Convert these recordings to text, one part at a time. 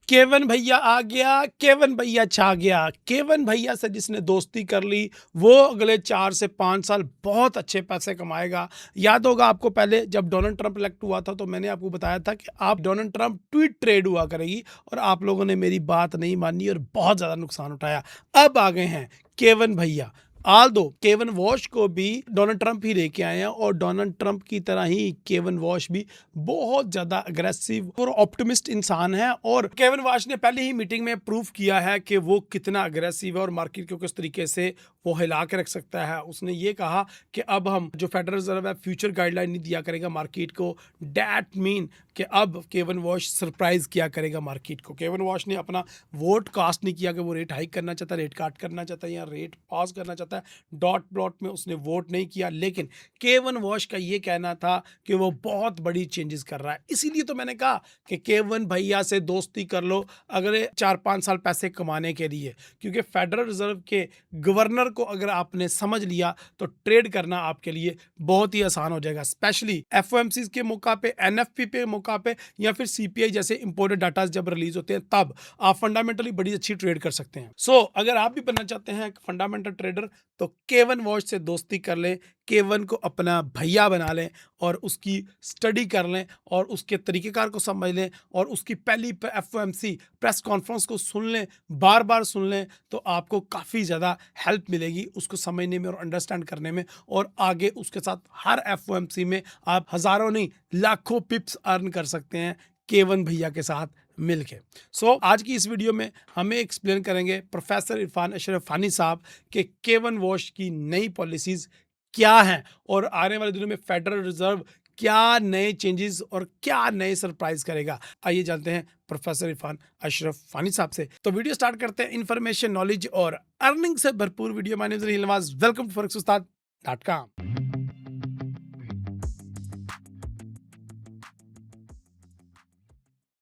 केवन भैया आ गया, केवन भैया छा गया। केवन भैया से जिसने दोस्ती कर ली वो अगले 4 से 5 साल बहुत अच्छे पैसे कमाएगा। याद होगा आपको, पहले जब डोनाल्ड ट्रंप इलेक्ट हुआ था तो मैंने आपको बताया था कि आप डोनाल्ड ट्रंप ट्वीट ट्रेड हुआ करेगी, और आप लोगों ने मेरी बात नहीं मानी और बहुत ज़्यादा नुकसान उठाया। अब आ गए हैं केवन भैया। आल दो केवन वॉश को भी डोनाल्ड ट्रंप ही लेके आए हैं, और डोनाल्ड ट्रंप की तरह ही केवन वॉश भी बहुत ज़्यादा अग्रेसिव और ऑप्टिमिस्ट इंसान है। और केवन वॉश ने पहले ही मीटिंग में प्रूव किया है कि वो कितना अग्रेसिव है और मार्केट को किस तरीके से वो हिला के रख सकता है। उसने ये कहा कि अब हम जो फेडरल रिजर्व है फ्यूचर गाइडलाइन नहीं दिया करेगा मार्केट को। डैट मीन कि अब केवन वॉश सरप्राइज किया करेगा मार्केट को। केवन वॉश ने अपना वोट कास्ट नहीं किया कि वो रेट हाइक करना चाहता है, रेट काट करना चाहता है या रेट पॉज करना चाहता है। डॉट प्लॉट में उसने वोट नहीं किया, लेकिन केवन वॉश का ये कहना था कि वो बहुत बड़ी चेंजेस कर रहा है। इसीलिए तो मैंने कहा कि केवन भैया से दोस्ती कर लो अगले 4-5 साल पैसे कमाने के लिए, क्योंकि फेडरल रिजर्व के गवर्नर को अगर आपने समझ लिया तो ट्रेड करना आपके लिए बहुत ही आसान हो जाएगा। स्पेशली एफओएमसी के मौका पे, एनएफपी पे मौका पे, या फिर सीपीआई जैसे इंपोर्टेड डाटा जब रिलीज होते हैं तब आप फंडामेंटली बड़ी अच्छी ट्रेड कर सकते हैं। सो अगर आप भी बनना चाहते हैं फंडामेंटल ट्रेडर तो केवन वॉश से दोस्ती कर लें, केवन को अपना भैया बना लें और उसकी स्टडी कर लें और उसके तरीक़ेकार को समझ लें और उसकी पहली एफओएमसी प्रेस कॉन्फ्रेंस को सुन लें, बार बार सुन लें, तो आपको काफ़ी ज़्यादा हेल्प मिलेगी उसको समझने में और अंडरस्टैंड करने में। और आगे उसके साथ हर एफओएमसी में आप हज़ारों नहीं लाखों पिप्स अर्न कर सकते हैं केवन भैया के साथ मिलके। सो आज की इस वीडियो में हमें एक्सप्लेन करेंगे प्रोफेसर इरफान अशरफ फानी साहब के केवन वॉश की नई पॉलिसीज़ क्या हैं और आने वाले दिनों में फेडरल रिजर्व क्या नए चेंजेस और क्या नए सरप्राइज करेगा। आइए जानते हैं प्रोफेसर इरफान अशरफ फानी साहब से। तो वीडियो स्टार्ट करते हैं इन्फॉर्मेशन, नॉलेज और अर्निंग से भरपूर वीडियो। My name is Raheel Nawaz, welcome to forex-ustad.com।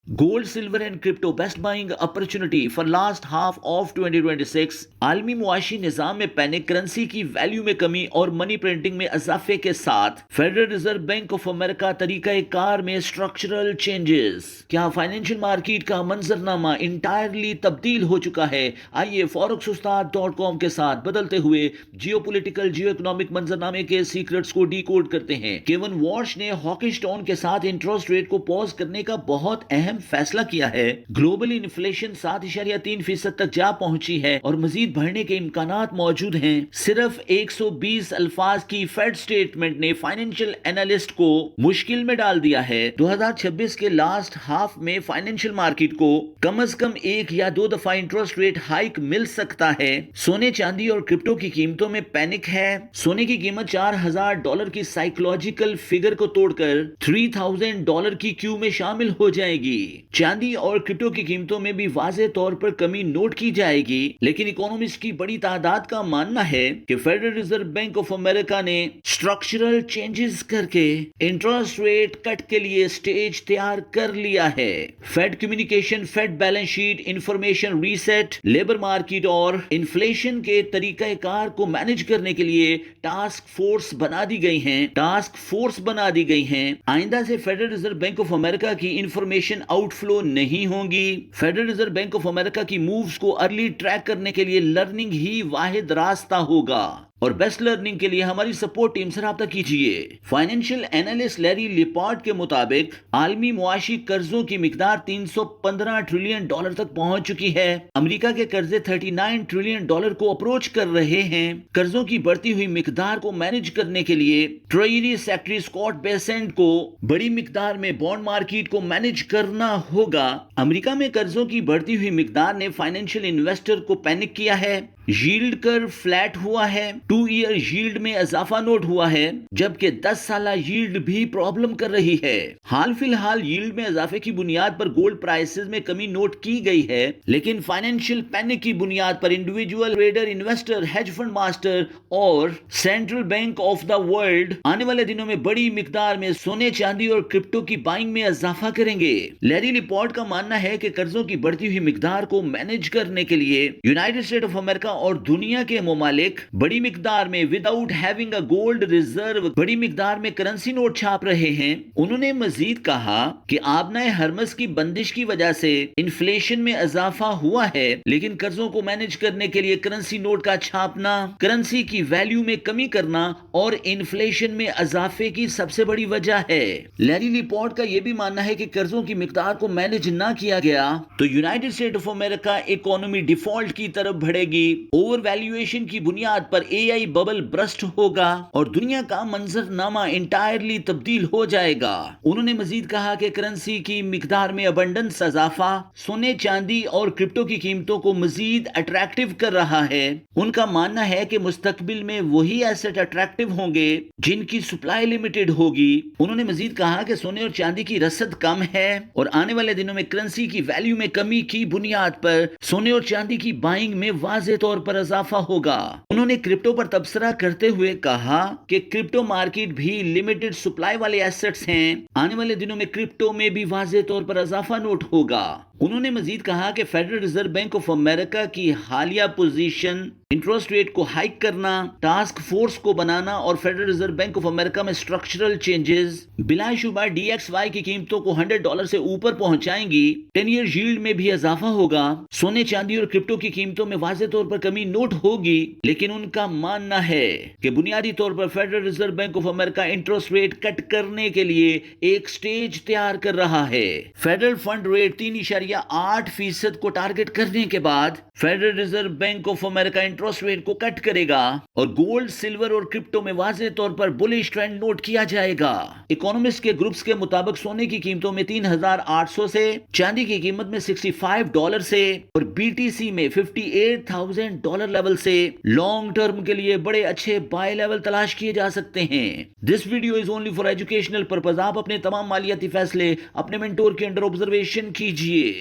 Gold, silver and crypto best buying opportunity for last half of 2026। आलमी मुआशी निज़ाम में पैनिक, करेंसी की वैल्यू में कमी और मनी प्रिंटिंग में इजाफे के साथ federal reserve bank of America तरीका कार में स्ट्रक्चरल चेंजेस। क्या फाइनेंशियल मार्केट का मंजरनामा इंटायरली तब्दील हो चुका है? आइए forex-ustad.com के साथ बदलते हुए जियोपॉलिटिकल, जियो इकोनॉमिक मंजरनामे के सीक्रेट्स को डीकोड करते हैं। केवन वॉश ने हॉकिश टोन के साथ इंटरेस्ट रेट को पॉज करने का बहुत अहम फैसला किया है। ग्लोबल इन्फ्लेशन 7.3% तक जा पहुंची है और मजीद बढ़ने के इम्कानात मौजूद हैं। सिर्फ 120 अल्फाज की फेड स्टेटमेंट ने फाइनेंशियल एनालिस्ट को मुश्किल में डाल दिया है। 2026 के लास्ट हाफ में फाइनेंशियल मार्केट को कम से कम 1 या 2 दफा इंटरेस्ट रेट हाइक मिल सकता है। सोने, चांदी और क्रिप्टो की कीमतों में पैनिक है। सोने की कीमत $4,000 की साइकोलॉजिकल फिगर को तोड़कर $3,000 की क्यू में शामिल हो जाएगी। चांदी और क्रिप्टो की कीमतों में भी वाज़ेह तौर पर कमी नोट की जाएगी, लेकिन इकोनॉमिस्ट की बड़ी तादाद का मानना है कि federal reserve bank of America ने स्ट्रक्चरल चेंजेस करके इंटरेस्ट रेट कट के लिए स्टेज तैयार कर लिया है। Fed communication, fed balance sheet, information reset, labour market और इन्फ्लेशन के तरीका कार को मैनेज करने के लिए टास्क फोर्स बना दी गई हैं। आइंदा से federal reserve bank of America की इंफॉर्मेशन आउटफ्लो नहीं होंगी। Federal reserve bank of America की मूव्स को अर्ली ट्रैक करने के लिए लर्निंग ही वाहिद रास्ता होगा, और बेस्ट लर्निंग के लिए हमारी सपोर्ट टीम से राब्ता कीजिए। फाइनेंशियल एनालिस्ट लैरी लिपार्ड के मुताबिक आलमी मुआशी कर्जों की मिकदार $315 ट्रिलियन तक पहुंच चुकी है। अमेरिका के कर्जे $39 ट्रिलियन को अप्रोच कर रहे हैं। कर्जों की बढ़ती हुई मिकदार को मैनेज करने के लिए ट्रेजरी सेक्रेटरी स्कॉट बेसेंट को बड़ी मिकदार में बॉन्ड मार्केट को मैनेज करना होगा। अमेरिका में कर्जों की बढ़ती हुई मिकदार ने फाइनेंशियल इन्वेस्टर को पैनिक किया है। यील्ड कर्व फ्लैट हुआ है, 2 ईयर यील्ड में इजाफा नोट हुआ है, जबकि 10 साला यील्ड भी प्रॉब्लम कर रही है। हाल फिलहाल यील्ड में इजाफे की बुनियाद पर गोल्ड प्राइसेस में कमी नोट की गई है, लेकिन फाइनेंशियल पैनिक की बुनियाद पर individual trader, investor, hedge fund master और central bank of the world आने वाले दिनों में बड़ी मिकदार में सोने, चांदी और क्रिप्टो की बाइंग में इजाफा करेंगे। लैरी लिपॉर्ट का मानना है कि कर्जों की बढ़ती हुई मिकदार को मैनेज करने के लिए यूनाइटेड स्टेट ऑफ अमेरिका اور دنیا کے ممالک بڑی مقدار میں without having a gold reserve بڑی مقدار میں کرنسی نوٹ چھاپ رہے ہیں۔ انہوں نے مزید کہا کہ آبنائے ہرمز کی بندش کی وجہ سے انفلیشن میں اضافہ ہوا ہے، لیکن قرضوں کو مینج کرنے کے لیے کرنسی نوٹ کا چھاپنا، کرنسی کی ویلیو میں کمی کرنا اور انفلیشن میں اضافے کی سب سے بڑی وجہ ہے۔ لیری لیپورٹ کا یہ بھی ماننا ہے کہ قرضوں کی مقدار کو مینج نہ کیا گیا تو United state of America economy default کی طرف بڑھے گی، اوور ویلیویشن کی بنیاد پر اے آئی ببل برسٹ ہوگا اور دنیا کا منظر نامہ انٹائرلی تبدیل ہو جائے گا۔ انہوں نے مزید کہا کہ کرنسی کی مقدار میں ابنڈنس اضافہ سونے، چاندی اور کرپٹو کی قیمتوں کو مزید اٹریکٹیو کر رہا ہے۔ ان کا ماننا ہے کہ مستقبل میں وہی ایسٹ اٹریکٹیو ہوں گے جن کی سپلائی لمیٹڈ ہوگی۔ انہوں نے مزید کہا کہ سونے اور چاندی کی رسد کم ہے اور آنے والے دنوں میں کرنسی کی ویلیو میں کمی کی بنیاد پر سونے اور چاندی کی بائنگ میں واضح طور پر اضافہ ہوگا۔ انہوں نے کرپٹو پر تبصرہ کرتے ہوئے کہا کہ کرپٹو مارکیٹ بھی لمیٹڈ سپلائی والے ایسٹس ہیں، آنے والے دنوں میں کرپٹو میں بھی واضح طور پر اضافہ نوٹ ہوگا۔ انہوں نے مزید کہا کہ فیڈرل ریزرو بینک آف امریکہ کی حالیہ پوزیشن انٹرسٹ ریٹ کو ہائیک کرنا، ٹاسک فورس کو بنانا اور فیڈرل ریزرو بینک آف امریکہ میں اسٹرکچرل چینجز بلا شبہ ڈی ایکس وائی کی قیمتوں کو $100 سے اوپر پہنچائیں گی۔ 10 ایئر ییلڈ میں بھی اضافہ ہوگا۔ سونے، چاندی اور کرپٹو کی قیمتوں میں واضح طور پر کمی نوٹ ہوگی، لیکن ان کا ماننا ہے کہ بنیادی طور پر فیڈرل ریزرو بینک آف امریکہ انٹرسٹ ریٹ کٹ کرنے کے لیے ایک سٹیج تیار کر رہا ہے۔ فیڈرل فنڈ ریٹ 3.8% کو ٹارگٹ کرنے کے بعد فیڈرل ریزرو بینک آف امریکہ انٹرسٹ ریٹ کو کٹ کرے گا اور گولڈ، سلور اور کرپٹو میں واضح طور پر بلش ٹرینڈ نوٹ کیا جائے گا۔ اکانومسٹ کے گروپس کے مطابق سونے کی قیمتوں میں $3,800 سے، چاندی کی قیمت میں $65 سے اور بی ٹی سی میں $58,000 لیول سے لانگ ٹرم کے لیے بڑے اچھے بائی لیول تلاش کیے جا سکتے ہیں۔ This video is only for educational purpose. آپ اپنے تمام مالیاتی فیصلے اپنے مینٹور کے انڈر آبزرویشن کیجئے۔